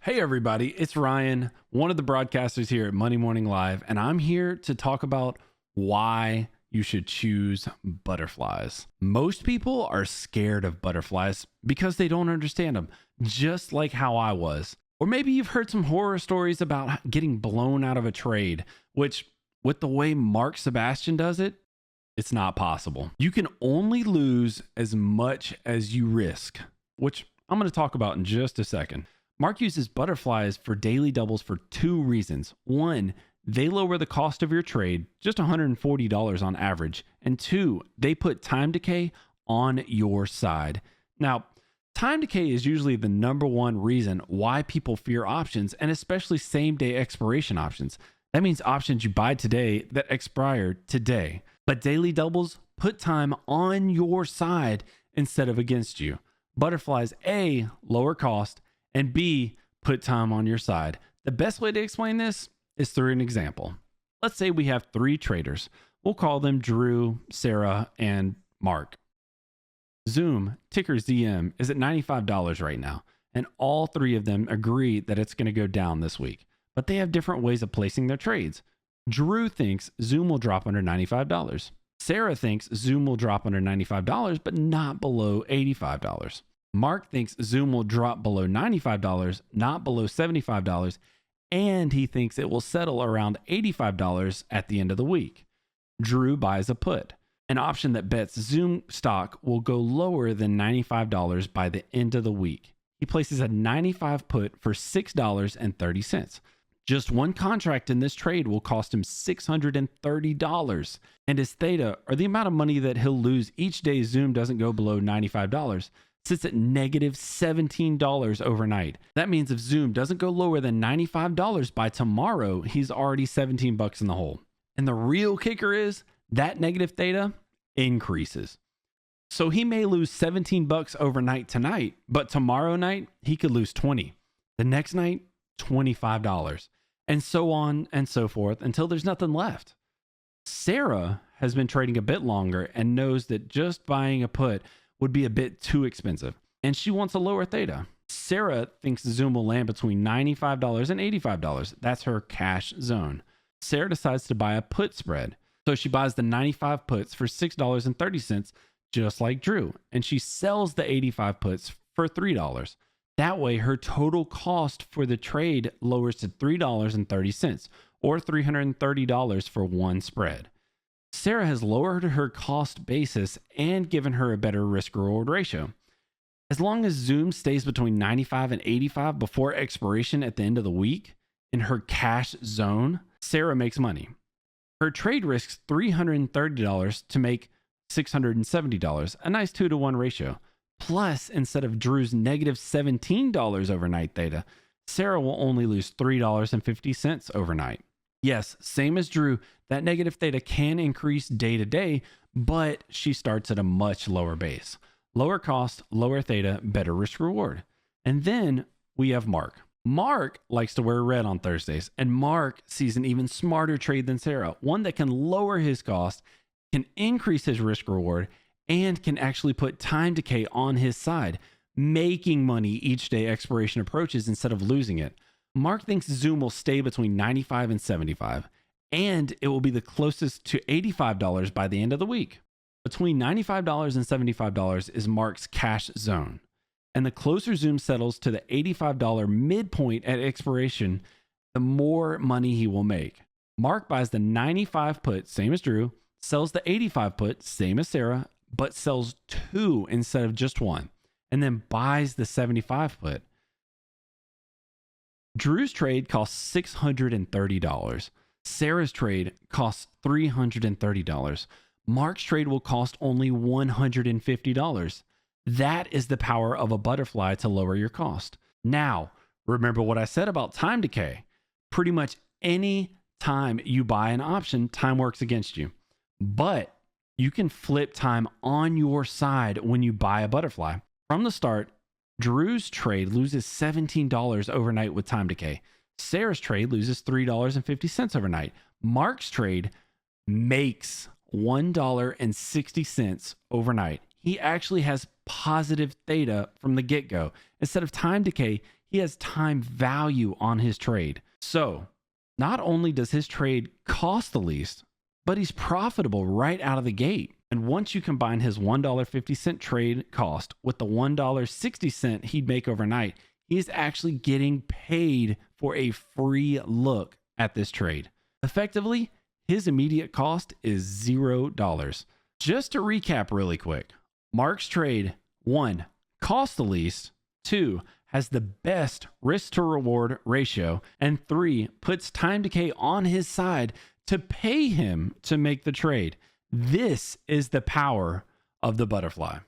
Hey everybody, it's Ryan, one of the broadcasters here at Monday Morning Live, and I'm here to talk about why you should choose butterflies. Most people are scared of butterflies because they don't understand them, just like how I was. Or maybe you've heard some horror stories about getting blown out of a trade, which with the way Mark Sebastian does it, it's not possible. You can only lose as much as you risk, which I'm going to talk about in just a second. Mark uses butterflies for daily doubles for two reasons. One, they lower the cost of your trade, just $140 on average. And two, they put time decay on your side. Now, time decay is usually the number one reason why people fear options, and especially same-day expiration options. That means options you buy today that expire today. But daily doubles put time on your side instead of against you. Butterflies, A, lower cost, and B, put time on your side. The best way to explain this is through an example. Let's say we have three traders. We'll call them Drew, Sarah, and Mark. Zoom, ticker ZM, is at $95 right now, and all three of them agree that it's going to go down this week. But they have different ways of placing their trades. Drew thinks Zoom will drop under $95. Sarah thinks Zoom will drop under $95, but not below $85. Mark thinks Zoom will drop below $95, not below $75, and he thinks it will settle around $85 at the end of the week. Drew buys a put, an option that bets Zoom stock will go lower than $95 by the end of the week. He places a 95 put for $6.30. Just one contract in this trade will cost him $630, and his theta, or the amount of money that he'll lose each day Zoom doesn't go below $95, sits at negative $17 overnight. That means if Zoom doesn't go lower than $95 by tomorrow, he's already 17 bucks in the hole. And the real kicker is that negative theta increases. So he may lose 17 bucks overnight tonight, but tomorrow night he could lose 20. The next night, $25, and so on and so forth until there's nothing left. Sarah has been trading a bit longer and knows that just buying a put would be a bit too expensive, and she wants a lower theta. Sarah thinks Zoom will land between $95 and $85. That's her cash zone. Sarah decides to buy a put spread. So she buys the 95 puts for $6.30, just like Drew, and she sells the 85 puts for $3. That way, her total cost for the trade lowers to $3.30, or $330 for one spread. Sarah has lowered her cost basis and given her a better risk-reward ratio. As long as Zoom stays between 95 and 85 before expiration at the end of the week in her cash zone, Sarah makes money. Her trade risks $330 to make $670, a nice 2-to-1 ratio. Plus, instead of Drew's negative $17 overnight theta, Sarah will only lose $3.50 overnight. Yes, same as Drew, that negative theta can increase day to day, but she starts at a much lower base. Lower cost, lower theta, better risk reward. And then we have Mark. Mark likes to wear red on Thursdays, and Mark sees an even smarter trade than Sarah, one that can lower his cost, can increase his risk reward, and can actually put time decay on his side, making money each day expiration approaches instead of losing it. Mark thinks Zoom will stay between 95 and 75, and it will be the closest to $85 by the end of the week. Between $95 and $75 is Mark's cash zone, and the closer Zoom settles to the $85 midpoint at expiration, the more money he will make. Mark buys the 95 put, same as Drew, sells the 85 put, same as Sarah, but sells two instead of just one, and then buys the 75 put. Drew's trade costs $630. Sarah's trade costs $330. Mark's trade will cost only $150. That is the power of a butterfly to lower your cost. Now, remember what I said about time decay. Pretty much any time you buy an option, time works against you. But you can flip time on your side when you buy a butterfly. From the start, Drew's trade loses $17 overnight with time decay. Sarah's trade loses $3.50 overnight. Mark's trade makes $1.60 overnight. He actually has positive theta from the get-go. Instead of time decay, he has time value on his trade. So not only does his trade cost the least, but he's profitable right out of the gate. And once you combine his $1.50 trade cost with the $1.60 he'd make overnight, he's actually getting paid for a free look at this trade. Effectively, his immediate cost is $0. Just to recap really quick, Mark's trade, 1, costs the least, 2, has the best risk to reward ratio, and 3, puts time decay on his side to pay him to make the trade. This is the power of the butterfly.